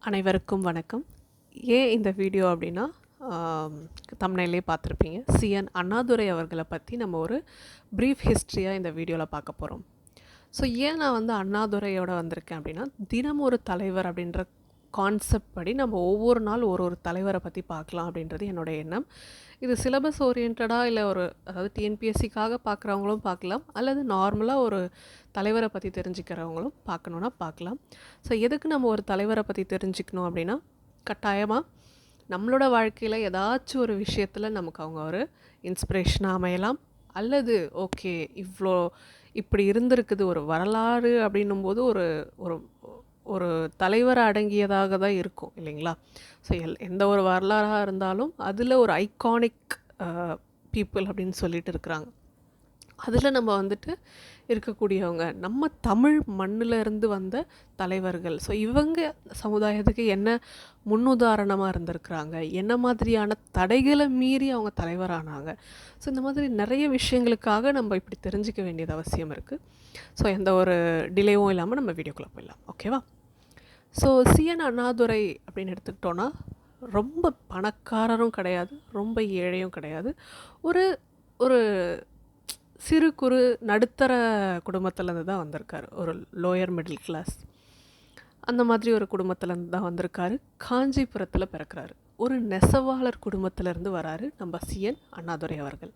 அனைவருக்கும் வணக்கம். ஏன் இந்த வீடியோ அப்படின்னா, தம்ப்நெயிலே பார்த்துருப்பீங்க. சிஎன் அண்ணாதுரை அவர்களை பற்றி நம்ம ஒரு ப்ரீஃப் ஹிஸ்ட்ரியாக இந்த வீடியோவில் பார்க்க போகிறோம். ஸோ ஏன் நான் அண்ணாதுரையோட வந்திருக்கேன் அப்படின்னா, தினம் ஒரு தலைவர் அப்படின்ற கான்செப்ட் படி நம்ம ஒவ்வொரு நாள் ஒரு ஒரு தலைவரை பற்றி பார்க்கலாம் அப்படின்றது என்னோடய எண்ணம். இது சிலபஸ் ஓரியன்டாக இல்லை அதாவது டிஎன்பிஎஸ்சிக்காக பார்க்குறவங்களும் பார்க்கலாம், அல்லது நார்மலாக ஒரு தலைவரை பற்றி தெரிஞ்சுக்கிறவங்களும் பார்க்கணுன்னா பார்க்கலாம். ஸோ எதுக்கு நம்ம ஒரு தலைவரை பற்றி தெரிஞ்சுக்கணும் அப்படின்னா, கட்டாயமாக நம்மளோட வாழ்க்கையில் ஏதாச்சும் ஒரு விஷயத்தில் நமக்கு அவங்க ஒரு இன்ஸ்பிரேஷனாக அமையலாம், அல்லது ஓகே இப்படி இருந்திருக்குது ஒரு வரலாறு அப்படின்னும்போது ஒரு ஒரு ஒரு தலைவர் அடங்கியதாக தான் இருக்கும் இல்லைங்களா? ஸோ எந்த ஒரு வரலாறாக இருந்தாலும் அதில் ஒரு ஐகானிக் பீப்புள் அப்படின்னு சொல்லிட்டு இருக்கிறாங்க. அதில் நம்ம இருக்கக்கூடியவங்க நம்ம தமிழ் மண்ணிலிருந்து வந்த தலைவர்கள். ஸோ இவங்க சமுதாயத்துக்கு என்ன முன்னுதாரணமாக இருந்திருக்கிறாங்க, என்ன மாதிரியான தடைகளை மீறி அவங்க தலைவரானாங்க. ஸோ இந்த மாதிரி நிறைய விஷயங்களுக்காக நம்ம இப்படி தெரிஞ்சிக்க வேண்டியது அவசியம் இருக்குது. ஸோ எந்த ஒரு டிலேவும் இல்லாமல் நம்ம வீடியோக்குள்ளே போயிடலாம், ஓகேவா? ஸோ சிஎன் அண்ணாதுரை அப்படின்னு எடுத்துக்கிட்டோன்னா, ரொம்ப பணக்காரரும் கிடையாது, ரொம்ப ஏழையும் கிடையாது. ஒரு ஒரு சிறு குறு நடுத்தர குடும்பத்துலேருந்து தான் வந்திருக்காரு. ஒரு லோயர் மிடில் கிளாஸ் அந்த மாதிரி ஒரு குடும்பத்துலேருந்து தான் வந்திருக்காரு. காஞ்சிபுரத்தில் பிறக்கிறாரு. ஒரு நெசவாளர் குடும்பத்திலேருந்து வராரு நம்ம சிஎன் அண்ணாதுரை அவர்கள்.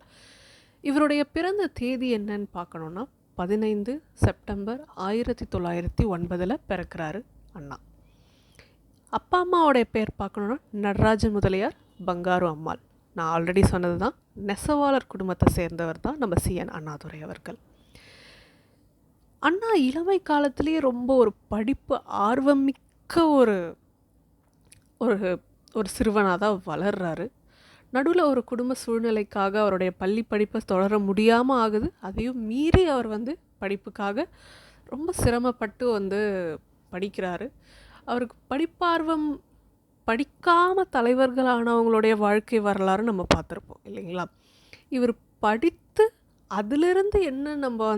இவருடைய பிறந்த தேதி என்னன்னு பார்க்கணுன்னா, 15 செப்டம்பர் 1909 பிறக்கிறாரு அண்ணா. அப்பா அம்மாவோடைய பேர் பார்க்கணுன்னா, நடராஜன் முதலியார், பங்காரு அம்மாள். நான் ஆல்ரெடி சொன்னது தான், நெசவாளர் குடும்பத்தை சேர்ந்தவர் தான் நம்ம சிஎன் அண்ணாதுரை அவர்கள். அண்ணா இளமை காலத்திலேயே ரொம்ப ஒரு படிப்பு ஆர்வமிக்க ஒரு ஒரு ஒரு சிறுவனாக தான் வளர்றாரு. நடுவில் ஒரு குடும்ப சூழ்நிலைக்காக அவருடைய பள்ளி படிப்பை தொடர முடியாமல் ஆகுது. அதையும் மீறி அவர் படிப்புக்காக ரொம்ப சிரமப்பட்டு படிக்கிறாரு. அவருக்கு படிப்பார்வம் படிக்காமல் தலைவர்களானவங்களுடைய வாழ்க்கை வரலாறு நம்ம பார்த்துருப்போம் இல்லைங்களா? இவர் படித்து அதிலிருந்து என்ன நம்ம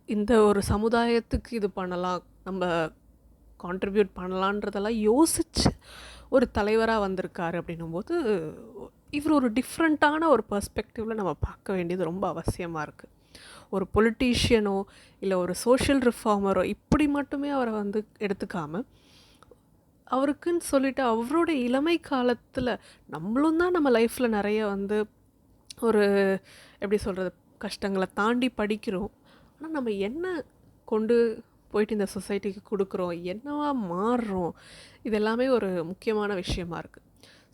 இந்த ஒரு சமுதாயத்துக்கு இது பண்ணலாம், நம்ம கான்ட்ரிபியூட் பண்ணலான்றதெல்லாம் யோசித்து ஒரு தலைவராக வந்திருக்காரு அப்படின்னும்போது, இவர் ஒரு டிஃப்ரெண்ட்டான ஒரு பெர்ஸ்பெக்டிவில் நம்ம பார்க்க வேண்டியது ரொம்ப அவசியமாக இருக்குது. ஒரு பொலிட்டீஷியனோ இல்லை ஒரு சோஷியல் ரிஃபார்மரோ இப்படி மட்டுமே அவரை எடுத்துக்காமல், அவருக்குன்னு சொல்லிட்டு அவரோட இளமை காலத்தில் நம்மளும் தான் நம்ம லைஃப்பில் நிறைய ஒரு எப்படி சொல்கிறது, கஷ்டங்களை தாண்டி படிக்கிறோம். ஆனால் நம்ம என்ன கொண்டு போயிட்டு இந்த சொசைட்டிக்கு கொடுக்குறோம், என்னவா மாறுறோம், இதெல்லாமே ஒரு முக்கியமான விஷயமா இருக்குது.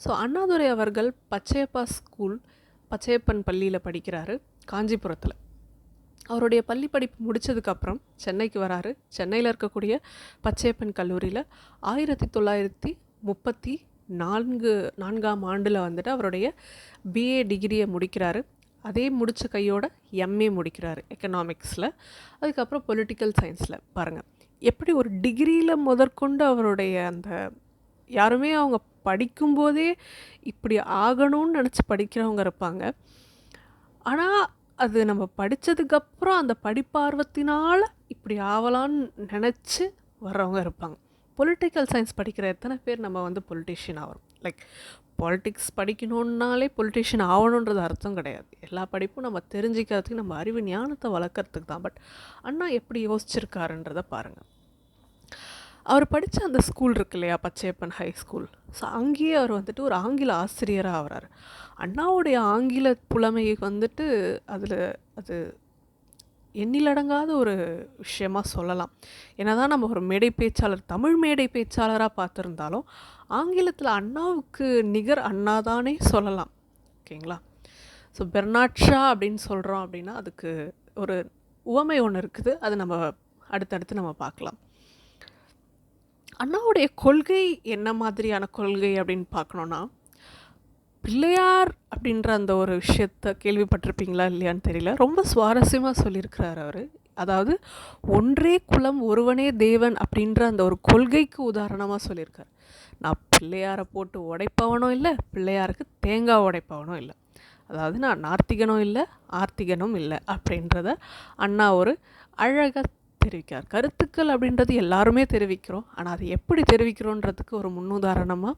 ஸோ அண்ணாதுரை அவர்கள் பச்சையப்பன் பள்ளியில் படிக்கிறாரு காஞ்சிபுரத்தில். அவருடைய பள்ளி படிப்பு முடித்ததுக்கப்புறம் சென்னைக்கு வராரு. சென்னையில் இருக்கக்கூடிய பச்சையப்பன் கல்லூரியில் 1934ஆம் ஆண்டில் அவருடைய பிஏ டிகிரியை முடிக்கிறாரு. அதே முடித்த கையோட எம்ஏ முடிக்கிறாரு எக்கனாமிக்ஸில். அதுக்கப்புறம் பொலிட்டிக்கல் சயின்ஸில். பாருங்கள் எப்படி ஒரு டிகிரியில் முதற்கொண்டு அவருடைய யாருமே அவங்க படிக்கும்போதே இப்படி ஆகணும்னு நினச்சி படிக்கிறவங்க இருப்பாங்க. ஆனால் அது நம்ம படித்ததுக்கப்புறம் அந்த படிப்பார்வத்தினால் இப்படி ஆகலான்னு நினச்சி வர்றவங்க இருப்பாங்க. பொலிட்டிக்கல் சயின்ஸ் படிக்கிற எத்தனை பேர் நம்ம பொலிட்டீஷியன் ஆகிறோம்? பாலிட்டிக்ஸ் படிக்கணுன்னாலே பொலிட்டீஷியன் ஆகணுன்றது அர்த்தம் கிடையாது. எல்லா படிப்பும் நம்ம தெரிஞ்சிக்கிறதுக்கு, நம்ம அறிவு ஞானத்தை வளர்க்குறதுக்கு தான். பட் அண்ணா எப்படி யோசிச்சிருக்காருன்றதை பாருங்கள். அவர் படித்த அந்த ஸ்கூல் இருக்கு இல்லையா, பச்சையப்பன் ஹை ஸ்கூல். ஸோ அங்கேயே அவர் ஒரு ஆங்கில ஆசிரியராக ஆகிறார். அண்ணாவுடைய ஆங்கில புலமை அது எண்ணிலடங்காத ஒரு விஷயமாக சொல்லலாம். ஏன்னா தான் நம்ம ஒரு மேடை பேச்சாளர், தமிழ் மேடை பேச்சாளராக பார்த்துருந்தாலும் ஆங்கிலத்தில் அண்ணாவுக்கு நிகர் அண்ணாதானே சொல்லலாம், ஓகேங்களா? ஸோ பெர்னாட் ஷா அப்படின்னு சொல்கிறோம் அப்படின்னா அதுக்கு ஒரு உவமை ஒன்று இருக்குது. அது நம்ம அடுத்தடுத்து நம்ம பார்க்கலாம். அண்ணாவுடைய கொள்கை என்ன மாதிரியான கொள்கை அப்படின்னு பார்க்கணுன்னா, பிள்ளையார் அப்படின்ற அந்த ஒரு விஷயத்தை கேள்விப்பட்டிருப்பீங்களா இல்லையான்னு தெரியல, ரொம்ப சுவாரஸ்யமாக சொல்லியிருக்கிறார் அவர். அதாவது ஒன்றே குலம் ஒருவனே தேவன் அப்படின்ற அந்த ஒரு கொள்கைக்கு உதாரணமாக சொல்லியிருக்கார். நான் பிள்ளையாரை போட்டு உடைப்பவனும் இல்லை, பிள்ளையாருக்கு தேங்காய் உடைப்பவனும் இல்லை. அதாவது நான் நார்த்திகனும் இல்லை, ஆர்த்திகனும் இல்லை அப்படின்றத அண்ணா ஒரு அழகாக தெரிவிக்கிறார். கருத்துக்கள் அப்படின்றது எல்லாருமே தெரிவிக்கிறோம். ஆனால் அது எப்படி தெரிவிக்கிறோன்றதுக்கு ஒரு முன்னுதாரணமாக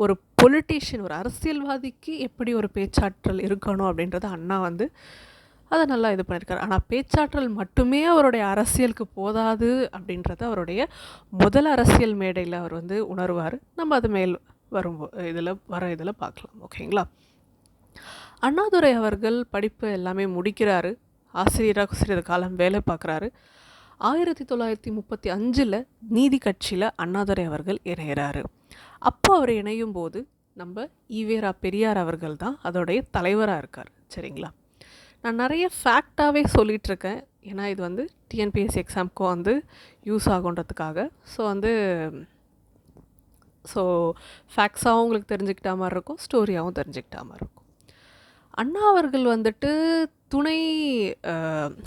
ஒரு பொலிட்டீஷியன், ஒரு அரசியல்வாதிக்கு எப்படி ஒரு பேச்சாற்றல் இருக்கணும் அப்படின்றத அண்ணா வந்து அதை நல்லா இது பண்ணியிருக்காரு. ஆனால் பேச்சாற்றல் மட்டுமே அவருடைய அரசியலுக்கு போதாது அப்படின்றத அவருடைய முதல் அரசியல் மேடையில் அவர் வந்து உணர்வார். நம்ம அது மேல் வரும் இதில் பார்க்கலாம். ஓகேங்களா? அண்ணாதுரை அவர்கள் படிப்பு எல்லாமே முடிக்கிறாரு. ஆசிரியராக சிறிது காலம் வேலை பார்க்குறாரு. 1935 நீதி கட்சியில் அண்ணாதுரை அவர்கள் இணைகிறாரு. அப்போ அவர் இணையும் போது நம்ம ஈவேரா பெரியார் அவர்கள் தான் அதோடைய தலைவராக இருக்கார். சரிங்களா? நான் நிறைய ஃபேக்டாகவே சொல்லிகிட்ருக்கேன். ஏன்னா இது வந்து டிஎன்பிஎஸ்சி எக்ஸாமுக்கும் வந்து யூஸ் ஆகுன்றதுக்காக. ஸோ ஃபேக்ட்ஸாகவும் உங்களுக்கு தெரிஞ்சுக்கிட்டா மாதிரி இருக்கும், ஸ்டோரியாகவும் தெரிஞ்சுக்கிட்டா மாதிரி இருக்கும். அண்ணா அவர்கள் வந்துட்டு துணை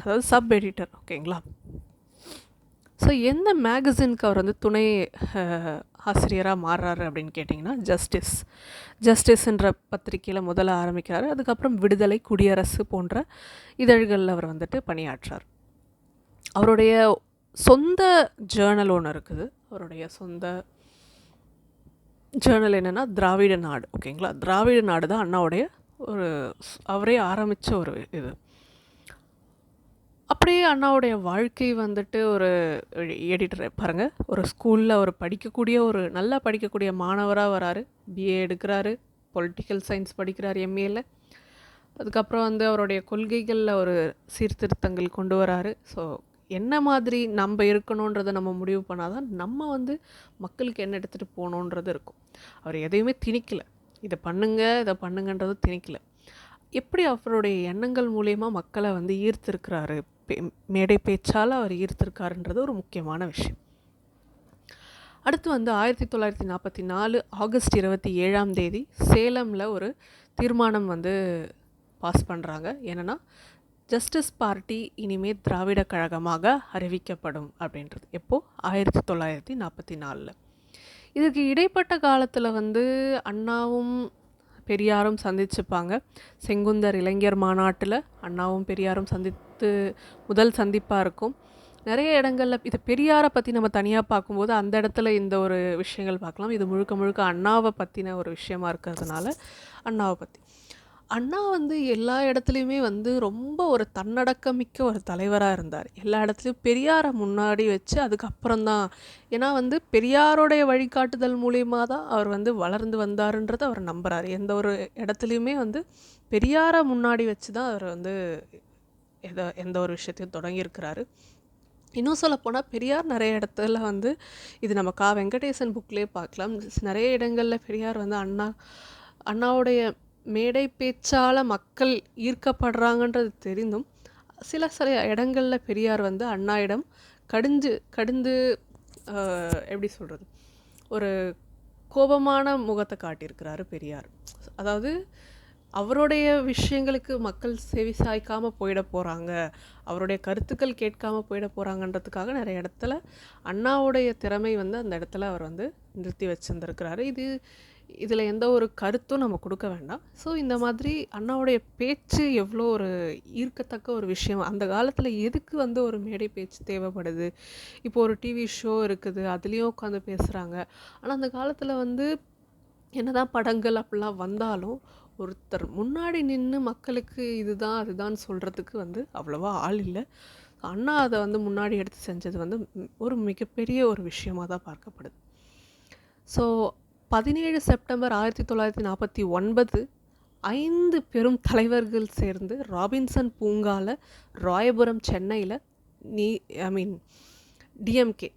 அதாவது சப் எடிட்டர். ஓகேங்களா? ஸோ எந்த மேகசினுக்கு அவர் வந்து துணை ஆசிரியராக மாறுறாரு அப்படின்னு கேட்டிங்கன்னா ஜஸ்டிஸ்ன்ற பத்திரிக்கையில் முதல்ல ஆரம்பிக்கிறாரு. அதுக்கப்புறம் விடுதலை, குடியரசு போன்ற இதழ்களில் அவர் வந்துட்டு பணியாற்றார். அவருடைய சொந்த ஜேர்னல் ஒன்று இருக்குது. அவருடைய சொந்த ஜேர்னல் என்னென்னா திராவிட நாடு. ஓகேங்களா? திராவிட நாடு தான் அண்ணாவுடைய ஒரு அவரே ஆரம்பித்த ஒரு இது. அப்படியே அண்ணாவுடைய வாழ்க்கை வந்துட்டு ஒரு எடிட்டர் பாருங்கள், ஒரு ஸ்கூலில் அவர் நல்லா படிக்கக்கூடிய மாணவராக வராரு. பிஏ எடுக்கிறாரு, பொலிட்டிக்கல் சயின்ஸ் படிக்கிறார் எம்ஏல. அதுக்கப்புறம் வந்து அவருடைய கொள்கைகளில் ஒரு சீர்திருத்தங்கள் கொண்டு வராரு. ஸோ என்ன மாதிரி நம்ம இருக்கணுன்றதை நம்ம முடிவு பண்ணாதான் நம்ம வந்து மக்களுக்கு என்ன எடுத்துகிட்டு போகணுன்றது இருக்கும். அவர் எதையுமே திணிக்கலை, இதை பண்ணுங்கன்றது திணிக்கலை. எப்படி அவருடைய எண்ணங்கள் மூலயமா மக்களை வந்து ஈர்த்திருக்கிறாரு, மேடை பேச்சால் அவர் ஈர்த்திருக்காருன்றது ஒரு முக்கியமான விஷயம். அடுத்து வந்து 1944 ஆகஸ்ட் 27 சேலமில் ஒரு தீர்மானம் வந்து பாஸ் பண்ணுறாங்க. என்னென்னா ஜஸ்டிஸ் பார்ட்டி இனிமேல் திராவிட கழகமாக அறிவிக்கப்படும் அப்படின்றது. எப்போது? 1944. இதுக்கு இடைப்பட்ட காலத்தில் வந்து அண்ணாவும் பெரியாரும் சந்திச்சுப்பாங்க. செங்குந்தர் இளைஞர் மாநாட்டில் அண்ணாவும் பெரியாரும் முதல் சந்திப்பாக இருக்கும். நிறைய இடங்களில் இது பெரியாரை பற்றி நம்ம தனியாக பார்க்கும்போது அந்த இடத்துல இந்த ஒரு விஷயங்கள் பார்க்கலாம். இது முழுக்க அண்ணாவை பற்றின ஒரு விஷயமா இருக்கிறதுனால அண்ணா வந்து எல்லா இடத்துலையுமே வந்து ரொம்ப ஒரு தன்னடக்கமிக்க ஒரு தலைவராக இருந்தார். எல்லா இடத்துலையும் பெரியாரை முன்னாடி வச்சு அதுக்கப்புறம்தான், ஏன்னா வந்து பெரியாரோடைய வழிகாட்டுதல் மூலியமாக தான் அவர் வந்து வளர்ந்து வந்தாருன்றதை அவர் நம்புகிறார். எந்த ஒரு இடத்துலையுமே வந்து பெரியாரை முன்னாடி வச்சு தான் அவர் வந்து எந்த ஒரு விஷயத்தையும் தொடங்கியிருக்கிறாரு. இன்னும் சொல்லப்போனால் பெரியார் நிறைய இடத்துல வந்து இது நம்ம வெங்கடேசன் புக்லேயே பார்க்கலாம். நிறைய இடங்களில் பெரியார் வந்து அண்ணாவுடைய மேடை பேச்சால் மக்கள் ஈர்க்கப்படுறாங்கன்றது தெரிந்தும் சில இடங்களில் பெரியார் வந்து அண்ணாயிடம் கடிந்து எப்படி சொல்கிறது, ஒரு கோபமான முகத்தை காட்டியிருக்கிறாரு பெரியார். அதாவது அவருடைய விஷயங்களுக்கு மக்கள் செவி சாய்க்காமல் போயிட போகிறாங்க, அவருடைய கருத்துக்கள் கேட்காமல் போயிட போகிறாங்கன்றதுக்காக நிறைய இடத்துல அண்ணாவுடைய திறமை வந்து அந்த இடத்துல அவர் வந்து நிறுத்தி வச்சுருந்துருக்கிறாரு. இதில் எந்த ஒரு கருத்தும் நம்ம கொடுக்க வேண்டாம். ஸோ இந்த மாதிரி அண்ணாவுடைய பேச்சு எவ்வளோ ஒரு ஈர்க்கத்தக்க ஒரு விஷயம். அந்த காலத்தில் எதுக்கு வந்து ஒரு மேடை பேச்சு தேவைப்படுது? இப்போ ஒரு டிவி ஷோ இருக்குது, அதுலேயும் உட்காந்து பேசுகிறாங்க. ஆனால் அந்த காலத்தில் வந்து என்னதான் படங்கள் அப்படிலாம் வந்தாலும் ஒருத்தர் முன்னாடி நின்று மக்களுக்கு இதுதான் அதுதான் சொல்கிறதுக்கு வந்து அவ்வளோவா ஆள் இல்லை. அண்ணா அதை வந்து முன்னாடி எடுத்து செஞ்சது வந்து ஒரு மிகப்பெரிய ஒரு விஷயமாக தான் பார்க்கப்படுது. ஸோ 17 செப்டம்பர் 1949 5 பெரும் தலைவர்கள் சேர்ந்து ராபின்சன் பூங்காவில், ராயபுரம், சென்னையில் டிஎம்கே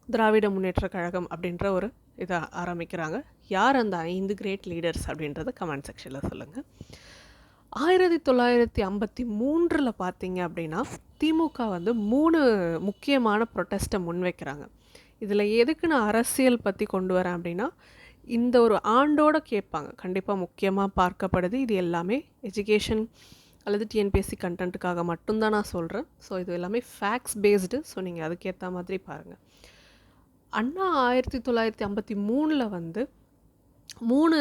திராவிட முன்னேற்ற கழகம் அப்படின்ற ஒரு இதை ஆரம்பிக்கிறாங்க. யார் அந்த 5 கிரேட் லீடர்ஸ் அப்படின்றத கமெண்ட் செக்ஷனில் சொல்லுங்கள். 1953 பார்த்தீங்க அப்படின்னா திமுக வந்து 3 முக்கியமான ப்ரொட்டஸ்ட்டை முன்வைக்கிறாங்க. இதில் எதுக்கு நான் அரசியல் பற்றி கொண்டு வரேன் அப்படின்னா, இந்த ஒரு ஆண்டோடு கேட்பாங்க, கண்டிப்பாக முக்கியமாக பார்க்கப்படுது. இது எல்லாமே எஜுகேஷன் அல்லது டிஎன்பிஎஸ்சி கண்டென்ட்டுக்காக மட்டும்தான் நான் சொல்கிறேன். ஸோ இது எல்லாமே ஃபேக்ட்ஸ் பேஸ்டு. ஸோ நீங்கள் அதுக்கேற்ற மாதிரி பாருங்கள். அண்ணா 1953 வந்து 3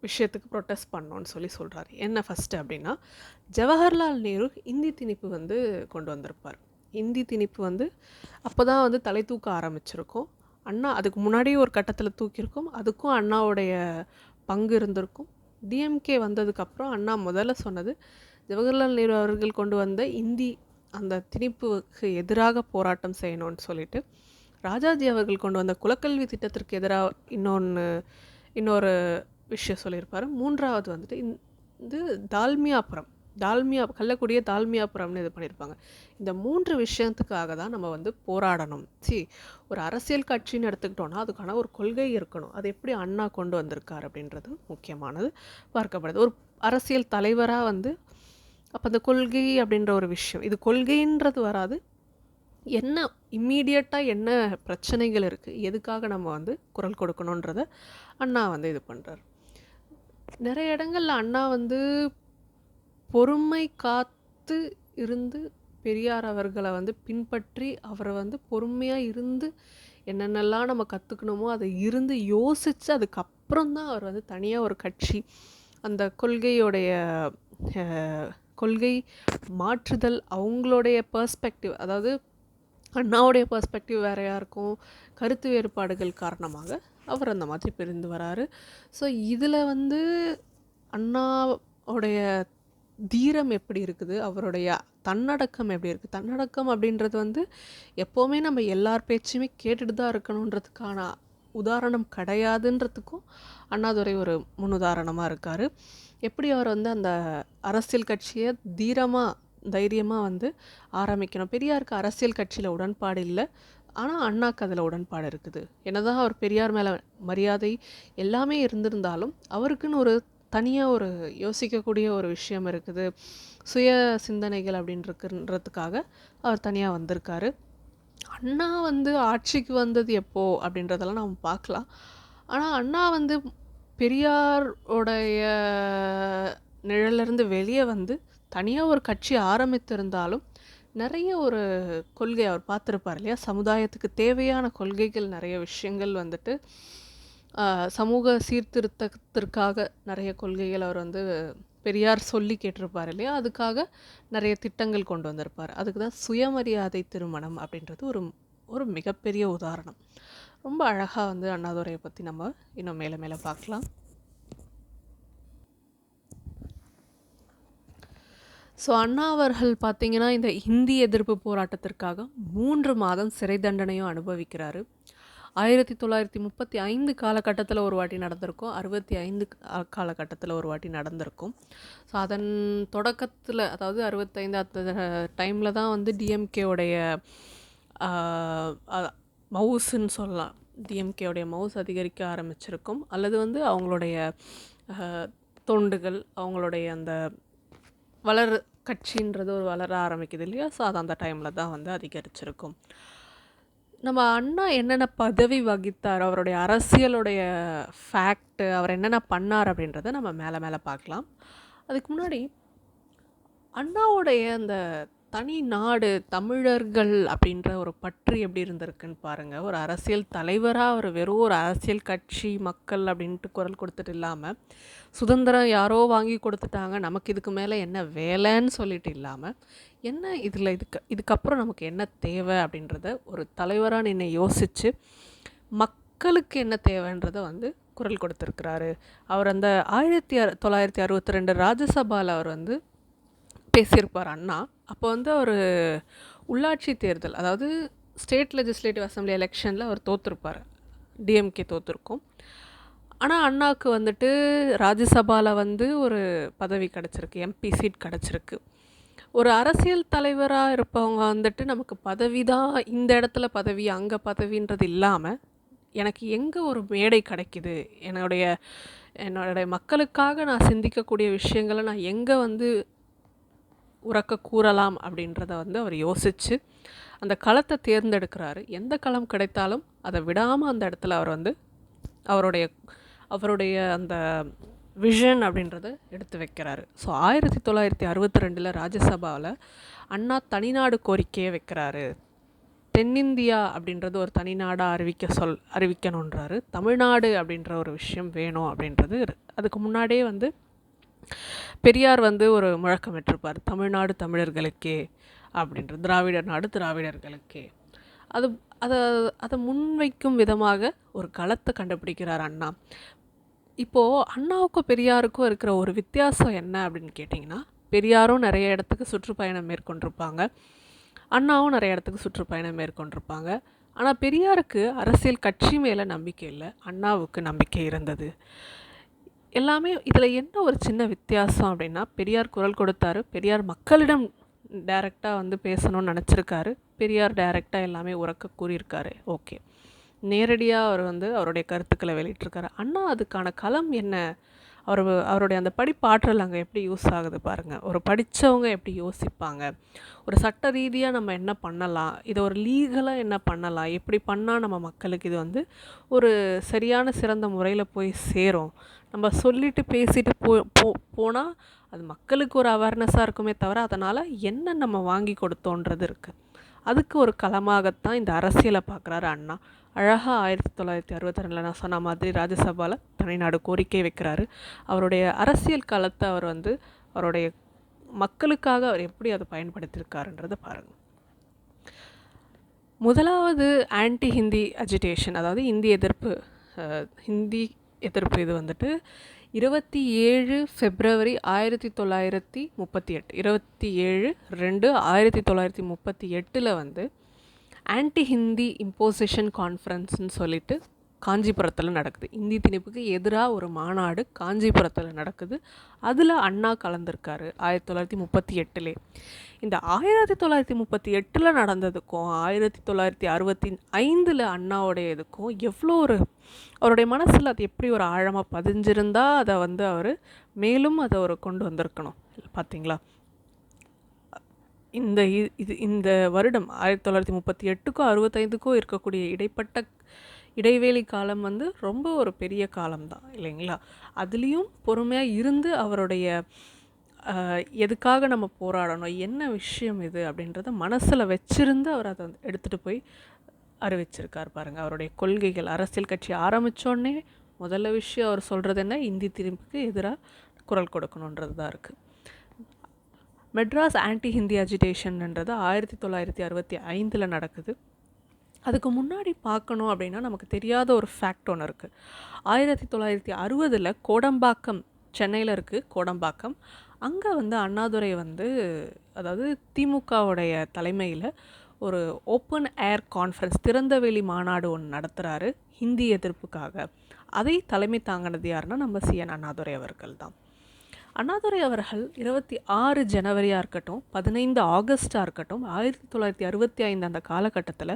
விஷயத்துக்கு ப்ரொட்டஸ்ட் பண்ணோன்னு சொல்கிறாரு. என்ன ஃபஸ்ட்டு அப்படின்னா, ஜவஹர்லால் நேரு இந்தி திணிப்பு வந்து கொண்டு வந்திருப்பார். இந்தி திணிப்பு வந்து அப்போ தான் வந்து தலை தூக்க ஆரம்பிச்சிருக்கும். அண்ணா அதுக்கு முன்னாடி ஒரு கட்டத்தில் தூக்கியிருக்கும். அதுக்கும் அண்ணாவுடைய பங்கு இருந்திருக்கும். டிஎம்கே வந்ததுக்கப்புறம் அண்ணா முதல்ல சொன்னது ஜவஹர்லால் நேரு அவர்கள் கொண்டு வந்த இந்தி அந்த திணிப்புக்கு எதிராக போராட்டம் செய்யணும்னு சொல்லிட்டு, ராஜாஜி அவர்கள் கொண்டு வந்த குலக்கல்வி திட்டத்திற்கு எதிராக இன்னொரு விஷயம் சொல்லியிருப்பார். மூன்றாவது வந்துட்டு இது கள்ளக்குடிய தால்மியாபுரம்னு இது பண்ணியிருப்பாங்க. இந்த 3 விஷயத்துக்காக தான் நம்ம வந்து போராடணும். ஒரு அரசியல் கட்சின்னு எடுத்துக்கிட்டோன்னா அதுக்கான ஒரு கொள்கை இருக்கணும். அது எப்படி அண்ணா கொண்டு வந்திருக்கார் அப்படின்றது முக்கியமானது பார்க்கப்படுது. ஒரு அரசியல் தலைவராக வந்து அப்போ அந்த கொள்கை அப்படின்ற ஒரு விஷயம், இது கொள்கைன்றது வராது, என்ன இம்மீடியட்டாக என்ன பிரச்சனைகள் இருக்குது, எதுக்காக நம்ம வந்து குரல் கொடுக்கணுன்றத அண்ணா வந்து இது பண்ணுறார். நிறைய இடங்களில் அண்ணா வந்து பொறுமை காத்து இருந்து பெரியார் அவர்களை வந்து பின்பற்றி அவரை வந்து பொறுமையாக இருந்து என்னென்னலாம் நம்ம கற்றுக்கணுமோ அதை இருந்து யோசித்து அதுக்கப்புறம் தான் அவர் வந்து தனியாக ஒரு கட்சி அந்த கொள்கை மாற்றுதல் அவங்களுடைய பெர்ஸ்பெக்டிவ், அதாவது அண்ணாவுடைய பெர்ஸ்பெக்டிவ் வேறையாக இருக்கும், கருத்து வேறுபாடுகள் காரணமாக அவர் அந்த மாதிரி பிரிந்து வராரு. ஸோ இதில் வந்து அண்ணாவுடைய தீரம் எப்படி இருக்குது, அவருடைய தன்னடக்கம் எப்படி இருக்குது. தன்னடக்கம் அப்படின்றது வந்து எப்போவுமே நம்ம எல்லார் பேச்சுமே கேட்டுட்டு தான் இருக்கணுன்றதுக்கான உதாரணம் கிடையாதுன்றதுக்கும் அண்ணாதுரை ஒரு முன்னுதாரணமாக இருக்கார். எப்படி அவர் வந்து அந்த அரசியல் கட்சியை தைரியமாக வந்து ஆரம்பிக்கணும். பெரியாருக்கு அரசியல் கட்சியில் உடன்பாடு இல்லை, ஆனால் அண்ணாக்கு அதில் உடன்பாடு இருக்குது. என்னதான் அவர் பெரியார் மேலே மரியாதை எல்லாமே இருந்திருந்தாலும் அவருக்குன்னு ஒரு தனியாக ஒரு யோசிக்கக்கூடிய ஒரு விஷயம் இருக்குது, சுய சிந்தனைகள் அப்படின்றதுக்காக அவர் தனியாக வந்திருக்காரு. அண்ணா வந்து ஆட்சிக்கு வந்தது எப்போ அப்படின்றதெல்லாம் நம்ம பார்க்கலாம். ஆனால் அண்ணா வந்து பெரியாரோடைய நிழலிருந்து வெளியே வந்து தனியாக ஒரு கட்சி ஆரம்பித்திருந்தாலும் நிறைய ஒரு கொள்கை அவர் பார்த்துருப்பார் இல்லையா. சமுதாயத்துக்கு தேவையான கொள்கைகள் நிறைய விஷயங்கள் வந்துட்டு சமூக சீர்திருத்தத்திற்காக நிறைய கொள்கைகள் அவர் வந்து பெரியார் சொல்லி கேட்டிருப்பார் இல்லையா. அதுக்காக நிறைய திட்டங்கள் கொண்டு வந்திருப்பார். அதுக்கு தான் சுயமரியாதை திருமணம் அப்படின்றது ஒரு மிகப்பெரிய உதாரணம். ரொம்ப அழகாக வந்து அண்ணாதுரையை பற்றி நம்ம இன்னும் மேலே மேலே பார்க்கலாம். ஸோ அண்ணா அவர்கள் பார்த்திங்கன்னா இந்த இந்தி எதிர்ப்பு போராட்டத்திற்காக 3 மாதம் சிறை தண்டனையும் அனுபவிக்கிறாரு. 1935 காலகட்டத்தில் ஒரு வாட்டி நடந்திருக்கும், 65 காலகட்டத்தில் ஒரு வாட்டி நடந்திருக்கும். ஸோ அதன் தொடக்கத்தில், அதாவது 65 அந்த டைமில் தான் வந்து டிஎம்கேவுடைய மவுஸ்ன்னு சொல்லலாம், டிஎம்கேவுடைய மவுஸ் அதிகரிக்க ஆரம்பிச்சிருக்கும். அல்லது வந்து அவங்களுடைய தொண்டுகள், அவங்களுடைய அந்த கட்சின்றது ஒரு வளர ஆரம்பிக்குது இல்லையா. ஸோ அது அந்த டைமில் தான் வந்து அதிகரிச்சிருக்கும். நம்ம அண்ணா என்னென்ன பதவி வகித்தார், அவருடைய அரசியலுடைய ஃபேக்ட்டு, அவர் என்னென்ன பண்ணார் அப்படின்றத நம்ம மேலே மேலே பார்க்கலாம். அதுக்கு முன்னாடி அண்ணாவுடைய அந்த தனி நாடு தமிழர்கள் அப்படின்ற ஒரு பற்று எப்படி இருந்திருக்குன்னு பாருங்கள். ஒரு அரசியல் தலைவராக அவர் வெறும் ஒரு அரசியல் கட்சி மக்கள் அப்படின்ட்டு குரல் கொடுத்துட்டு இல்லாமல், சுதந்திரம் யாரோ வாங்கி கொடுத்துட்டாங்க நமக்கு இதுக்கு மேலே என்ன வேலைன்னு சொல்லிட்டு இல்லாமல், என்ன இதுக்கப்புறம் நமக்கு என்ன தேவை அப்படின்றத ஒரு தலைவராக நின்று யோசித்து மக்களுக்கு என்ன தேவைன்றதை வந்து குரல் கொடுத்துருக்கிறாரு. அவர் அந்த 1962 ராஜ்யசபாவில் அவர் வந்து பேசியிருப்பார் அண்ணா. அப்போ வந்து அவர் உள்ளாட்சி தேர்தல், அதாவது ஸ்டேட் லெஜிஸ்லேட்டிவ் அசம்பிளி எலெக்ஷனில் அவர் தோற்றுருப்பார், டிஎம்கே தோற்றுருக்கும். ஆனால் அண்ணாவுக்கு வந்துட்டு ராஜ்யசபாவில் வந்து ஒரு பதவி கிடச்சிருக்கு, எம்பி சீட் கிடச்சிருக்கு. ஒரு அரசியல் தலைவராக இருப்பவங்க வந்துட்டு நமக்கு பதவி தான், இந்த இடத்துல பதவி அங்கே பதவின்றது இல்லாமல் எனக்கு எங்கே ஒரு மேடை கிடைக்குது, என்னுடைய மக்களுக்காக நான் சிந்திக்கக்கூடிய விஷயங்களை நான் எங்கே வந்து உறக்க கூறலாம் அப்படின்றத வந்து அவர் யோசித்து அந்த களத்தை தேர்ந்தெடுக்கிறாரு. எந்த களம் கிடைத்தாலும் அதை விடாமல் அந்த இடத்துல அவர் வந்து அவருடைய அந்த விஷன் அப்படின்றத எடுத்து வைக்கிறாரு. ஸோ 1962 ராஜ்யசபாவில் அண்ணா தனிநாடு கோரிக்கையை வைக்கிறாரு. தென்னிந்தியா அப்படின்றது ஒரு தனிநாடாக அறிவிக்கணுன்றாரு. தமிழ்நாடு அப்படின்ற ஒரு விஷயம் வேணும் அப்படின்றது. அதுக்கு முன்னாடியே வந்து பெரியார் வந்து ஒரு முழக்கம் விட்டிருப்பார், தமிழ்நாடு தமிழர்களுக்கே அப்படின்ற திராவிடர் நாடு திராவிடர்களுக்கே. அது அதை அதை முன்வைக்கும் விதமாக ஒரு களத்தை கண்டுபிடிக்கிறார் அண்ணா. இப்போது அண்ணாவுக்கும் பெரியாருக்கும் இருக்கிற ஒரு வித்தியாசம் என்ன அப்படின்னு கேட்டிங்கன்னா, பெரியாரும் நிறைய இடத்துக்கு சுற்றுப்பயணம் மேற்கொண்டிருப்பாங்க, அண்ணாவும் நிறைய இடத்துக்கு சுற்றுப்பயணம் மேற்கொண்டிருப்பாங்க. ஆனால் பெரியாருக்கு அரசியல் கட்சி மேலே நம்பிக்கை இல்லை, அண்ணாவுக்கு நம்பிக்கை இருந்தது. எல்லாமே இதில் என்ன ஒரு சின்ன வித்தியாசம் அப்படின்னா, பெரியார் குரல் கொடுத்தாரு, பெரியார் மக்களிடம் டைரெக்டாக வந்து பேசணும்னு நினச்சிருக்காரு, பெரியார் டைரெக்டாக எல்லாமே உரக்க கூறியிருக்காரு. ஓகே, நேரடியாக அவர் வந்து அவருடைய கருத்துக்களை வெளியிட்டிருக்காரு. அண்ணா அதுக்கான களம் என்ன, அவருடைய அந்த படிப்பாற்றல் அங்கே எப்படி யூஸ் ஆகுது பாருங்கள். ஒரு படித்தவங்க எப்படி யோசிப்பாங்க, ஒரு சட்ட ரீதியாக நம்ம என்ன பண்ணலாம், இதை ஒரு லீகலாக என்ன பண்ணலாம், எப்படி பண்ணால் நம்ம மக்களுக்கு இது வந்து ஒரு சரியான சிறந்த முறையில் போய் சேரும், நம்ம சொல்லிட்டு பேசிட்டு போனால் அது மக்களுக்கு ஒரு அவேர்னஸாக இருக்குமே தவிர அதனால் என்ன நம்ம வாங்கி கொடுத்தோன்றது இருக்குது. அதுக்கு ஒரு களமாகத்தான் இந்த அரசியலை பார்க்குறாரு அண்ணா. அழகாக 1962 நான் சொன்ன மாதிரி ராஜ்யசபாவில் தனிநாடு கோரிக்கை வைக்கிறாரு. அவருடைய அரசியல் களத்தை அவர் வந்து அவருடைய மக்களுக்காக அவர் எப்படி அதை பயன்படுத்தியிருக்காருன்றதை பாருங்கள். முதலாவது ஆன்டி ஹிந்தி அஜிடேஷன், அதாவது ஹிந்தி எதிர்ப்பு இது வந்துட்டு 27 February 1938, 27/2/1938 வந்து ஆன்டி ஹிந்தி இம்போசிஷன் கான்ஃபரன்ஸ்னு சொல்லிட்டு காஞ்சிபுரத்தில் நடக்குது. இந்தி திணிப்புக்கு எதிராக ஒரு மாநாடு காஞ்சிபுரத்தில் நடக்குது. அதில் அண்ணா கலந்துருக்காரு 1938. இந்த 1938 நடந்ததுக்கும் 1965 அண்ணாவுடைய இதுக்கும் எவ்வளோ ஒரு அவருடைய மனசில் அது எப்படி ஒரு ஆழமாக பதிஞ்சிருந்தால் அதை வந்து அவர் மேலும் அதை ஒரு கொண்டு வந்திருக்கணும். பார்த்தீங்களா, இந்த வருடம் 1938க்கும் 65க்கும் இருக்கக்கூடிய இடைப்பட்ட இடைவேளை காலம் வந்து ரொம்ப ஒரு பெரிய காலம்தான் இல்லைங்களா. அதுலேயும் பொறுமையாக இருந்து அவருடைய எதுக்காக நம்ம போராடணும், என்ன விஷயம் இது அப்படின்றத மனசில் வச்சிருந்து அவர் அதை எடுத்துகிட்டு போய் அறிவிச்சிருக்கார் பாருங்கள். அவருடைய கொள்கைகள், அரசியல் கட்சி ஆரம்பித்தோடனே முதல்ல விஷயம் அவர் சொல்கிறது என்ன, இந்தி திணிப்புக்கு எதிராக குரல் கொடுக்கணுன்றது தான் இருக்குது. மெட்ராஸ் ஆன்டி ஹிந்தி அஜிடேஷன்ன்றது 1965 நடக்குது. அதுக்கு முன்னாடி பார்க்கணும் அப்படின்னா நமக்கு தெரியாத ஒரு ஃபேக்ட் ஒன்று இருக்குது. 1960 கோடம்பாக்கம், சென்னையில் இருக்குது கோடம்பாக்கம், அங்கே வந்து அண்ணாதுரை வந்து அதாவது திமுகவுடைய தலைமையில் ஒரு ஓப்பன் ஏர் கான்ஃபரன்ஸ், திறந்தவெளி மாநாடு ஒன்று நடத்துகிறாரு ஹிந்தி எதிர்ப்புக்காக. அதை தலைமை தாங்கினது யாருன்னா நம்ம சிஎன் அண்ணாதுரை அவர்கள் தான். அண்ணாதுரை அவர்கள் 26 ஜனவரியாக இருக்கட்டும், 15 ஆகஸ்டாக இருக்கட்டும், 1965 அந்த காலகட்டத்தில்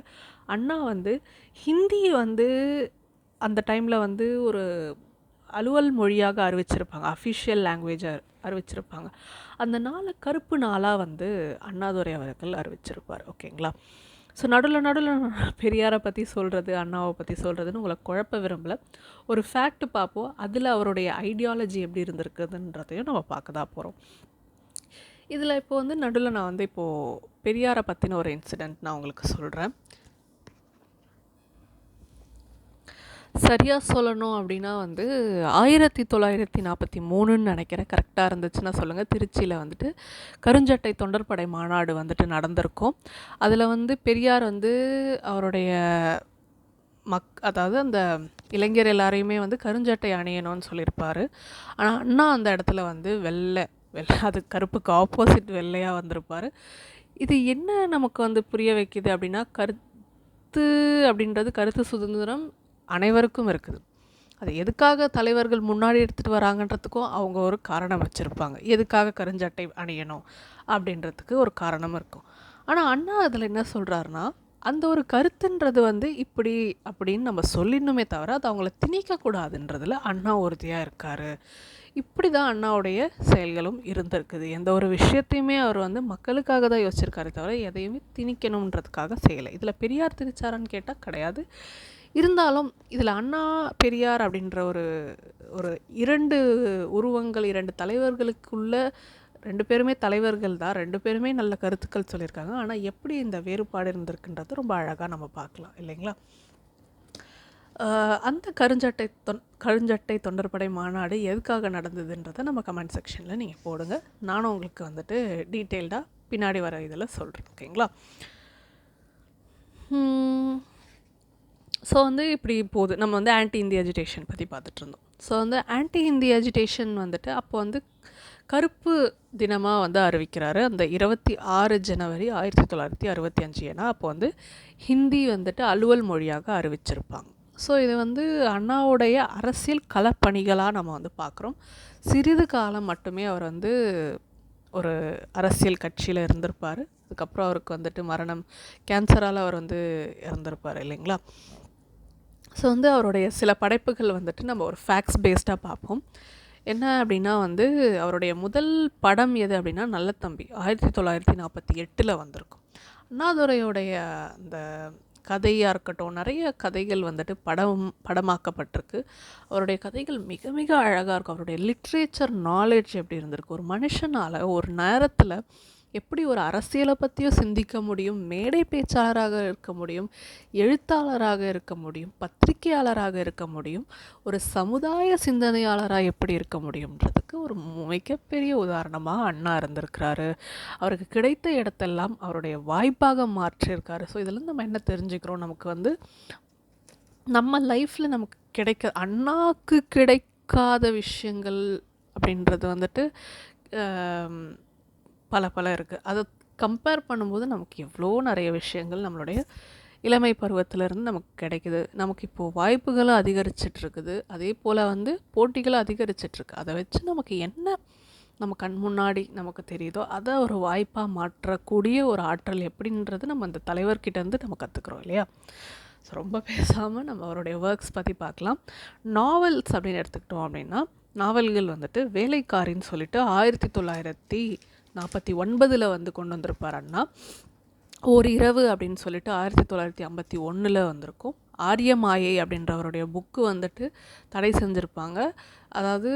அண்ணா வந்து ஹிந்தியை வந்து அந்த டைமில் வந்து ஒரு அலுவல் மொழியாக அறிவிச்சிருப்பாங்க, அஃபிஷியல் லாங்குவேஜாக அறிவிச்சிருப்பாங்க. அந்த நாளை கருப்பு நாளாக வந்து அண்ணாதுரை அவர்கள் அறிவிச்சிருப்பார். ஓகேங்களா. ஸோ நடுவில் பெரியாரை பற்றி சொல்கிறது, அண்ணாவை பற்றி சொல்கிறதுன்னு உங்களை குழப்ப விரும்பலை. ஒரு ஃபேக்ட் பார்ப்போம், அதில் அவருடைய ஐடியாலஜி எப்படி இருந்திருக்குதுன்றதையும் நம்ம பார்க்க தான் போகிறோம். இதில் இப்போ வந்து நடுவில் நான் வந்து இப்போது பெரியாரை பற்றின ஒரு இன்சிடெண்ட் நான் உங்களுக்கு சொல்கிறேன். சரியாக சொல்லணும் அப்படின்னா வந்து 1943 நினைக்கிறேன், கரெக்டாக இருந்துச்சுன்னா சொல்லுங்கள். திருச்சியில் வந்துட்டு கருஞ்சட்டை தொண்டர்படை மாநாடு வந்துட்டு நடந்திருக்கும். அதில் வந்து பெரியார் வந்து அவருடைய அதாவது அந்த இளைஞர் எல்லாரையுமே வந்து கருஞ்சட்டை அணியணும்னு சொல்லியிருப்பார். ஆனால் அண்ணா அந்த இடத்துல வந்து வெள்ளை அது கருப்புக்கு ஆப்போசிட் வெள்ளையாக வந்திருப்பார். இது என்ன நமக்கு வந்து புரிய வைக்கிது அப்படின்னா, கருத்து அப்படின்றது, கருத்து சுதந்திரம் அனைவருக்கும் இருக்குது. அது எதுக்காக தலைவர்கள் முன்னாடி எடுத்துகிட்டு வராங்கன்றதுக்கும் அவங்க ஒரு காரணம் வச்சுருப்பாங்க, எதுக்காக கருஞ்சட்டை அணியணும் அப்படின்றதுக்கு ஒரு காரணம் இருக்கும். ஆனால் அண்ணா அதில் என்ன சொல்கிறாருன்னா, அந்த ஒரு கருத்துன்றது வந்து இப்படி அப்படின்னு நம்ம சொல்லிடணுமே தவிர அது அவங்கள திணிக்கக்கூடாதுன்றதில் அண்ணா உறுதியாக இருக்கார். இப்படி தான் அண்ணாவுடைய செயல்களும் இருந்திருக்குது. எந்த ஒரு விஷயத்தையுமே அவர் வந்து மக்களுக்காக தான் யோசிச்சிருக்காரு தவிர எதையுமே திணிக்கணுன்றதுக்காக செய்யலை. இதில் பெரியார் திணிச்சாரான்னு கேட்டால் கிடையாது. இருந்தாலும் இதில் அண்ணா பெரியார் அப்படின்ற ஒரு இரண்டு உருவங்கள், இரண்டு தலைவர்களுக்குள்ள, ரெண்டு பேருமே தலைவர்கள் தான், ரெண்டு பேருமே நல்ல கருத்துக்கள் சொல்லியிருக்காங்க. ஆனால் எப்படி இந்த வேறுபாடு இருந்திருக்குன்றது ரொம்ப அழகாக நம்ம பார்க்கலாம் இல்லைங்களா. அந்த கருஞ்சட்டை தொண்டர்படை மாநாடு எதுக்காக நடந்ததுன்றதை நம்ம கமெண்ட் செக்ஷனில் நீங்கள் போடுங்க. நானும் உங்களுக்கு வந்துட்டு டீட்டெயில்டாக பின்னாடி வர இதில் சொல்கிறேன். ஓகேங்களா? ஸோ வந்து இப்படி போகுது. நம்ம வந்து ஆன்டி இந்திய அஜிடேஷன் பற்றி பார்த்துட்டு இருந்தோம். ஸோ வந்து ஆன்டி இந்திய அஜிடேஷன் வந்துட்டு அப்போ வந்து கருப்பு தினமாக வந்து அறிவிக்கிறாரு. அந்த 26 ஜனவரி 1965. ஏன்னா அப்போ வந்து ஹிந்தி வந்துட்டு அலுவல் மொழியாக அறிவிச்சிருப்பாங்க. ஸோ இது வந்து அண்ணாவுடைய அரசியல் களப்பணிகளாக நம்ம வந்து பார்க்குறோம். சிறிது காலம் மட்டுமே அவர் வந்து ஒரு அரசியல் கட்சியில் இருந்திருப்பார். அதுக்கப்புறம் அவருக்கு வந்துட்டு மரணம், கேன்சரால் அவர் வந்து இறந்திருப்பார் இல்லைங்களா? ஸோ வந்து அவருடைய சில படைப்புகள் வந்துட்டு நம்ம ஒரு ஃபேக்ட்ஸ் பேஸ்டாக பார்ப்போம். என்ன அப்படின்னா வந்து அவருடைய முதல் படம் எது அப்படின்னா நல்ல தம்பி 1948 வந்திருக்கும். அண்ணாதுரையோடைய அந்த கதையாக இருக்கட்டும், நிறைய கதைகள் வந்துட்டு படமாக்கப்பட்டிருக்கு. அவருடைய கதைகள் மிக மிக அழகாக இருக்கும். அவருடைய லிட்ரேச்சர் நாலேஜ் எப்படி இருந்திருக்கு, ஒரு மனுஷனால் ஒரு நேரத்தில் எப்படி ஒரு அரசியலை பற்றியும் சிந்திக்க முடியும், மேடை பேச்சாளராக இருக்க முடியும், எழுத்தாளராக இருக்க முடியும், பத்திரிகையாளராக இருக்க முடியும், ஒரு சமுதாய சிந்தனையாளராக எப்படி இருக்க முடியுன்றதுக்கு ஒரு மிகப்பெரிய உதாரணமாக அண்ணா இருந்திருக்கிறாரு. அவருக்கு கிடைத்த இடத்தெல்லாம் அவருடைய வாய்ப்பாக மாற்றியிருக்காரு. ஸோ இதெல்லாம் நம்ம என்ன தெரிஞ்சுக்கிறோம், நமக்கு வந்து நம்ம லைஃப்பில் நமக்கு அண்ணாவுக்கு கிடைக்காத விஷயங்கள் அப்படின்றது வந்துட்டு பல இருக்குது. அதை கம்பேர் பண்ணும்போது நமக்கு எவ்வளோ நிறைய விஷயங்கள் நம்மளுடைய இளமை பருவத்திலேருந்து நமக்கு கிடைக்குது. நமக்கு இப்போது வாய்ப்புகளும் அதிகரிச்சிட்ருக்குது. அதே போல் வந்து போட்டிகளும் அதிகரிச்சிட்ருக்கு. அதை வச்சு நமக்கு என்ன நம்ம கண் முன்னாடி நமக்கு தெரியுதோ அதை ஒரு வாய்ப்பாக மாற்றக்கூடிய ஒரு ஆற்றல் எப்படின்றது நம்ம அந்த தலைவர்கிட்டேருந்து நம்ம கற்றுக்குறோம் இல்லையா? ஸோ ரொம்ப பேசாமல் நம்ம அவருடைய ஒர்க்ஸ் பற்றி பார்க்கலாம். நாவல்ஸ் அப்படின்னு எடுத்துக்கிட்டோம் அப்படின்னா, நாவல்கள் வந்துட்டு வேலைக்காரின்னு சொல்லிட்டு 1949 வந்து கொண்டு வந்திருப்பார் அண்ணா. ஒரு இரவு அப்படின்னு சொல்லிட்டு 1951 வந்திருக்கும். ஆரியமாயை அப்படின்றவருடைய புக்கு வந்துட்டு தடை செஞ்சுருப்பாங்க. அதாவது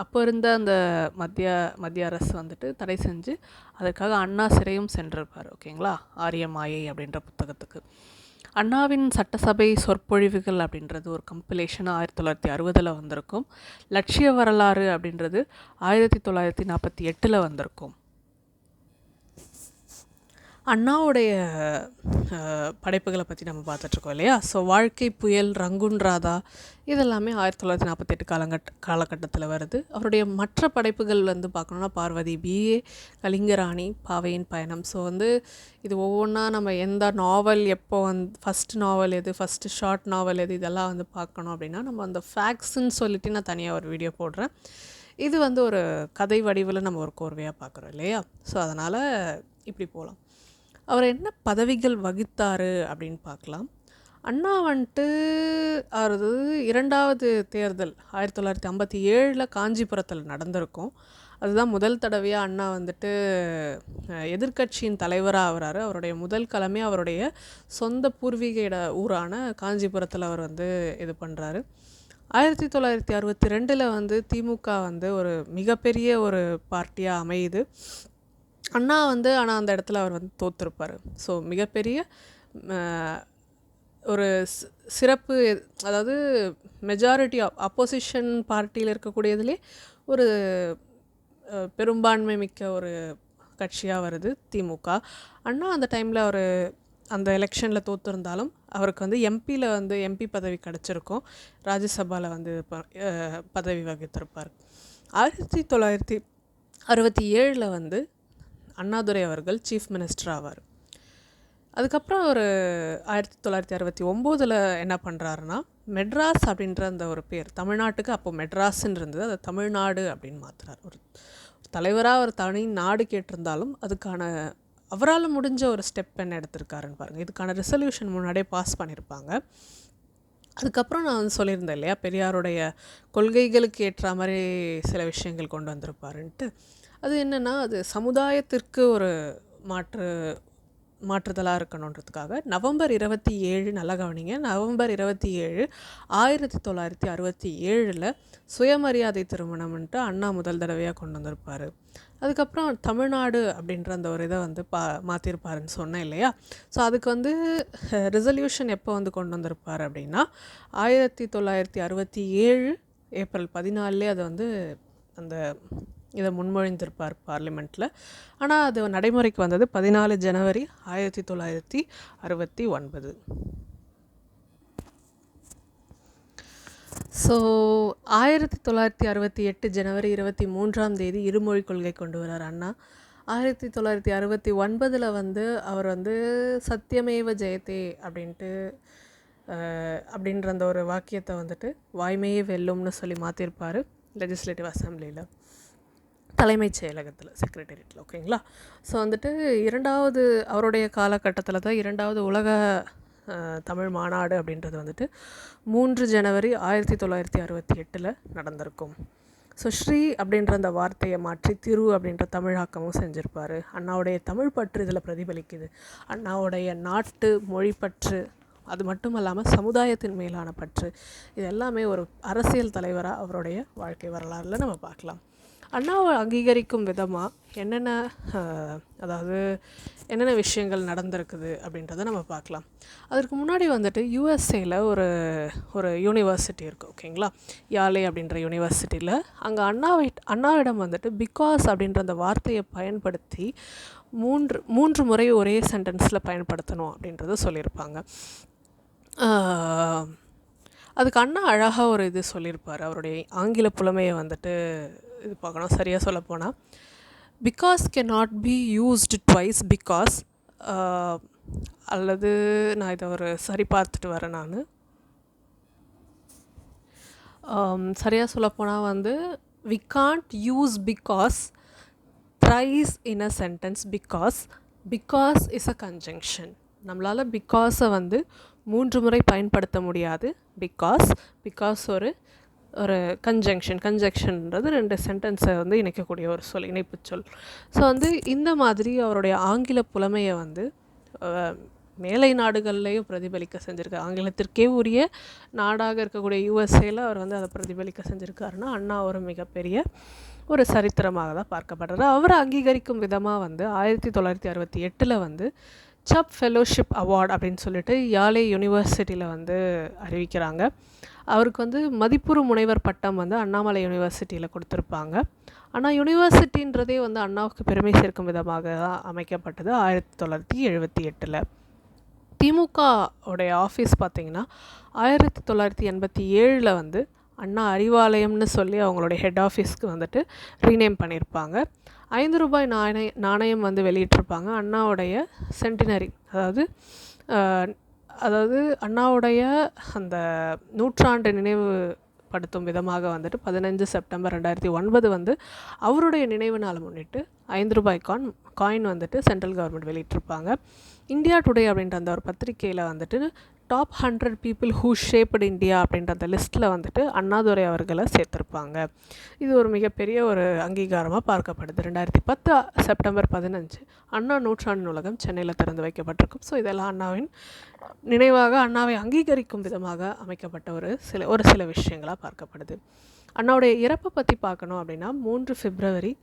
அப்போ இருந்த அந்த மத்திய அரசு வந்துட்டு தடை செஞ்சு அதற்காக அண்ணா சிறையும் சென்றிருப்பார். ஓகேங்களா? ஆரியமாயை அப்படின்ற புத்தகத்துக்கு. அண்ணாவின் சட்டசபை சொற்பொழிவுகள் அப்படின்றது ஒரு கம்பிலேஷன் 1960 வந்திருக்கும். லட்சிய வரலாறு அப்படின்றது 1948 வந்திருக்கும். அண்ணாவுடைய படைப்புகளை பற்றி நம்ம பார்த்துட்ருக்கோம் இல்லையா? ஸோ வாழ்க்கை புயல், ரங்குன் ராதா இதெல்லாமே 1948 காலகட்டத்தில் வருது. அவருடைய மற்ற படைப்புகள் வந்து பார்க்கணுன்னா பார்வதி, பிஏ, கலிங்கராணி, பாவையின் பயணம். ஸோ வந்து இது ஒவ்வொன்றா நம்ம எந்த நாவல் எப்போ ஃபஸ்ட்டு நாவல் எது, ஃபஸ்ட்டு ஷார்ட் நாவல் எது, இதெல்லாம் வந்து பார்க்கணும் அப்படின்னா நம்ம அந்த ஃபேக்ட்ஸுன்னு சொல்லிட்டு நான் தனியாக ஒரு வீடியோ போடுறேன். இது வந்து ஒரு கதை வடிவில் நம்ம ஒரு கோர்வையாக பார்க்குறோம் இல்லையா? ஸோ அதனால் இப்படி போகலாம். அவர் என்ன பதவிகள் வகித்தார் அப்படின்னு பார்க்கலாம். அண்ணா வந்துட்டு அவரது 2வது தேர்தல் 1957 காஞ்சிபுரத்தில் நடந்திருக்கும். அதுதான் முதல் தடவையாக அண்ணா வந்துட்டு எதிர்கட்சியின் தலைவராக ஆகிறாரு. அவருடைய முதல் களமே அவருடைய சொந்த பூர்வீக ஊரான காஞ்சிபுரத்தில் அவர் வந்து இது பண்ணுறாரு. 1962 வந்து திமுக வந்து ஒரு மிகப்பெரிய ஒரு பார்ட்டியாக அமையுது. அண்ணா வந்து ஆனால் அந்த இடத்துல அவர் வந்து தோற்றுருப்பார். ஸோ மிகப்பெரிய ஒரு சிறப்பு, அதாவது மெஜாரிட்டி அப்போசிஷன் பார்ட்டியில் இருக்கக்கூடியதுலே ஒரு பெரும்பான்மை மிக்க ஒரு கட்சியாக வருது திமுக. அண்ணா அந்த டைமில் அவர் அந்த எலெக்ஷனில் தோற்றிருந்தாலும் அவருக்கு வந்து எம்பி பதவி கிடச்சிருக்கும். ராஜ்யசபாவில் வந்து பதவி வகித்திருப்பார். 1967 வந்து அண்ணாதுரை அவர்கள் சீஃப் மினிஸ்டர் ஆவார். அதுக்கப்புறம் அவர் 1969 என்ன பண்ணுறாருன்னா, மெட்ராஸ் அப்படின்ற அந்த ஒரு பேர், தமிழ்நாட்டுக்கு அப்போ மெட்ராஸ்ன்னு இருந்தது, அதை தமிழ்நாடு அப்படின்னு மாற்றுறார். ஒரு தலைவராக ஒரு தனி நாடு கேட்டிருந்தாலும் அதுக்கான அவரால் முடிஞ்ச ஒரு ஸ்டெப் என்ன எடுத்திருக்காருன்னு பாருங்கள். இதுக்கான ரெசல்யூஷன் முன்னாடியே பாஸ் பண்ணியிருப்பாங்க. அதுக்கப்புறம் நான் வந்து சொல்லியிருந்தேன் இல்லையா, பெரியாருடைய கொள்கைகளுக்கு ஏற்ற மாதிரி சில விஷயங்கள் கொண்டு வந்திருப்பாருன்ட்டு. அது என்னென்னா, அது சமுதாயத்திற்கு ஒரு மாற்றுதலாக இருக்கணுன்றதுக்காக நவம்பர் 27, நல்லா கவனிங்க, நவம்பர் 27 1967 சுயமரியாதை திருமணம்ன்ட்டு அண்ணா முதல் தடவையாக கொண்டு வந்திருப்பார். அதுக்கப்புறம் தமிழ்நாடு அப்படின்ற அந்த ஒரு இதை வந்து மாற்றிருப்பாருன்னு சொன்னேன் இல்லையா? ஸோ அதுக்கு வந்து ரெசல்யூஷன் எப்போ வந்து கொண்டு வந்திருப்பார் அப்படின்னா 1967 ஏப்ரல் 14 அதை வந்து அந்த இதை முன்மொழிந்திருப்பார் பார்லிமெண்ட்டில். ஆனால் அது நடைமுறைக்கு வந்தது 14 ஜனவரி 1969. ஸோ 1968 ஜனவரி 23ஆம் தேதி இருமொழி கொள்கை கொண்டு வரார் அண்ணா. 1969 வந்து அவர் வந்து சத்தியமேவ ஜெயதே அப்படின்ற அந்த ஒரு வாக்கியத்தை வந்துட்டு வாய்மையே வெல்லும்னு சொல்லி மாற்றிருப்பார் லெஜிஸ்லேட்டிவ் அசம்பிளியில், தலைமைச் செயலகத்தில், செக்ரட்டரியேட்டில். ஓகேங்களா? ஸோ வந்துட்டு அவருடைய காலகட்டத்தில் தான் 2வது உலக தமிழ் மாநாடு அப்படின்றது வந்துட்டு 3 ஜனவரி 1968 நடந்திருக்கும். ஸோ ஸ்ரீ அப்படின்ற அந்த வார்த்தையை மாற்றி திரு அப்படின்ற தமிழாக்கமும் செஞ்சுருப்பார். அண்ணாவுடைய தமிழ் பற்று இதில் பிரதிபலிக்குது. அண்ணாவுடைய நாட்டு மொழி பற்று, அது மட்டும் இல்லாமல் சமுதாயத்தின் மேலான பற்று, இது எல்லாமே ஒரு அரசியல் தலைவராக அவருடைய வாழ்க்கை வரலாறில் நம்ம பார்க்கலாம். அண்ணாவை அங்கீகரிக்கும் விதமாக என்னென்ன விஷயங்கள் நடந்திருக்குது அப்படின்றத நம்ம பார்க்கலாம். அதற்கு முன்னாடி வந்துட்டு யூஎஸ்ஏயில் ஒரு யூனிவர்சிட்டி இருக்குது. ஓகேங்களா? யாலே அப்படின்ற யூனிவர்சிட்டியில் அங்கே அண்ணாவிடம் வந்துட்டு பிகாஸ் அப்படின்ற அந்த வார்த்தையை பயன்படுத்தி மூன்று முறை ஒரே சென்டென்ஸில் பயன்படுத்தணும் அப்படின்றத சொல்லியிருப்பாங்க. அதுக்கு அண்ணா அழகாக ஒரு இது சொல்லியிருப்பார். அவருடைய ஆங்கில புலமையை வந்துட்டு இது பார்க்கணும். சரியாக சொல்லப்போனால், because can not be used twice because, அல்லது நான் இதை ஒரு சரி பார்த்துட்டு வரேன். நான் சரியாக சொல்லப்போனால் வந்து we can't use because thrice in a sentence because is a conjunction. நம்மளால் பிகாஸை வந்து 3 முறை பயன்படுத்த முடியாது. பிகாஸ் ஒரு கன்ஜங்ஷன்ன்றது 2 சென்டென்ஸை வந்து இணைக்கக்கூடிய ஒரு இணைப்பு சொல். ஸோ வந்து இந்த மாதிரி அவருடைய ஆங்கில புலமையை வந்து மேலை நாடுகள்லேயும் பிரதிபலிக்க செஞ்சுருக்காரு. ஆங்கிலத்திற்கே உரிய நாடாக இருக்கக்கூடிய யூஎஸ்ஏயில் அவர் வந்து அதை பிரதிபலிக்க செஞ்சுருக்காருன்னா அண்ணா ஒரு மிகப்பெரிய ஒரு சரித்திரமாக தான் பார்க்கப்படுறாரு. அவரை அங்கீகரிக்கும் விதமாக வந்து 1968 வந்து சப் ஃபெலோஷிப் அவார்டு அப்படின்னு சொல்லிட்டு யாலே யூனிவர்சிட்டியில் வந்து அறிவிக்கிறாங்க. அவருக்கு வந்து மதிப்புறு முனைவர் பட்டம் வந்து அண்ணாமலை யூனிவர்சிட்டியில் கொடுத்துருப்பாங்க. ஆனால் யூனிவர்சிட்டின்றதே வந்து அண்ணாவுக்கு பெருமை சேர்க்கும் விதமாக தான் அமைக்கப்பட்டது 1978. திமுக உடைய ஆஃபீஸ் பார்த்திங்கன்னா 1987 வந்து அண்ணா அறிவாலயம்னு சொல்லி அவங்களுடைய ஹெட் ஆஃபீஸ்க்கு வந்துட்டு ரீநேம் பண்ணியிருப்பாங்க. 5 ரூபாய் நாணயம் வந்து வெளியிட்டிருப்பாங்க. அண்ணாவுடைய சென்டினரி, அதாவது அண்ணாவுடைய அந்த நூற்றாண்டு நினைவுபடுத்தும் விதமாக வந்துட்டு 15 செப்டம்பர் 2009 வந்து அவருடைய நினைவு நாளை முன்னிட்டு 5 ரூபாய் காயின் வந்துட்டு சென்ட்ரல் கவர்மெண்ட் வெளியிட்டிருப்பாங்க. இந்தியா டுடே அப்படின்ற அந்த ஒரு பத்திரிகையில் வந்துட்டு top 100 people who shaped India அப்படின்ற அந்த லிஸ்ட்டில் வந்துட்டு அண்ணாதுரை அவர்களை சேர்த்துருப்பாங்க. இது ஒரு மிகப்பெரிய ஒரு அங்கீகாரமாக பார்க்கப்படுது. 2010 செப்டம்பர் 15 அண்ணா நூற்றாண்டு நூலகம் சென்னையில் திறந்து வைக்கப்பட்டிருக்கும். ஸோ இதெல்லாம் அண்ணாவின் நினைவாக, அண்ணாவை அங்கீகரிக்கும் விதமாக அமைக்கப்பட்ட ஒரு சில விஷயங்களாக பார்க்கப்படுது. அண்ணாவுடைய இறப்பை பற்றி பார்க்கணும் அப்படின்னா 3 பிப்ரவரி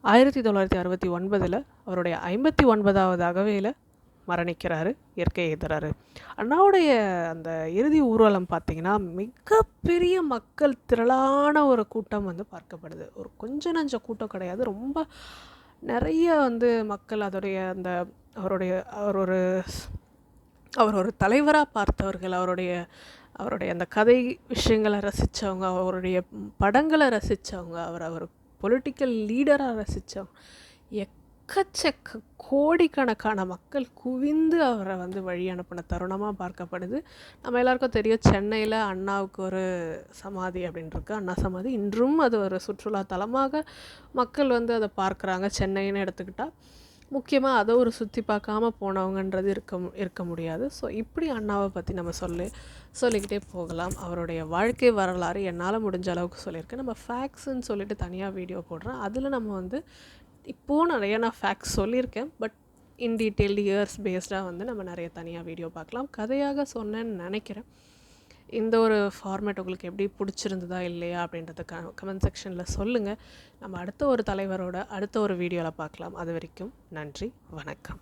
1969 அவருடைய 59வது அகவையில் மரணிக்கிறாரு, இயற்கை எதிராரு. அண்ணாவுடைய அந்த இறுதி ஊர்வலம் பார்த்திங்கன்னா மிகப்பெரிய மக்கள் திரளான ஒரு கூட்டம் வந்து பார்க்கப்படுது. ஒரு கொஞ்சம் நஞ்ச கூட்டம் கிடையாது, ரொம்ப நிறைய வந்து மக்கள் அவர் ஒரு தலைவராக பார்த்தவர்கள், அவருடைய அந்த கதை விஷயங்களை ரசித்தவங்க, அவருடைய படங்களை ரசித்தவங்க, அவர் பொலிட்டிக்கல் லீடராக ரசித்தவங்க, எக்கச்சக்க கோடிக்கணக்கான மக்கள் குவிந்து அவரை வந்து வழி அனுப்பின தருணமாக பார்க்கப்படுது. நம்ம எல்லாருக்கும் தெரியும், சென்னையில் அண்ணாவுக்கு ஒரு சமாதி அப்படின்ட்டுருக்கு, அண்ணா சமாதி. இன்றும் அது ஒரு சுற்றுலா தலமாக மக்கள் வந்து அதை பார்க்குறாங்க. சென்னைன்னு எடுத்துக்கிட்டால் முக்கியமாக அதை ஒரு சுற்றி பார்க்காம போனவங்கன்றது இருக்க முடியாது. ஸோ இப்படி அண்ணாவை பற்றி நம்ம சொல்லிக்கிட்டே போகலாம். அவருடைய வாழ்க்கை வரலாறு என்னால் முடிஞ்ச அளவுக்கு சொல்லியிருக்கேன். நம்ம ஃபேக்ட்ஸுன்னு சொல்லிட்டு தனியாக வீடியோ போடுறேன். அதில் நம்ம வந்து இப்போது நிறைய நான் ஃபேக்ட்ஸ் சொல்லியிருக்கேன், பட் இன் டீட்டெயில் இயர்ஸ் பேஸ்டாக வந்து நம்ம நிறைய தனியாக வீடியோ பார்க்கலாம். கதையாக சொன்னேன்னு நினைக்கிறேன். இந்த ஒரு ஃபார்மேட் உங்களுக்கு எப்படி பிடிச்சிருந்ததா இல்லையா அப்படின்றத கமெண்ட் செக்ஷனில் சொல்லுங்கள். நம்ம அடுத்த ஒரு தலைவரோட அடுத்த ஒரு வீடியோவில் பார்க்கலாம். அது வரைக்கும் நன்றி, வணக்கம்.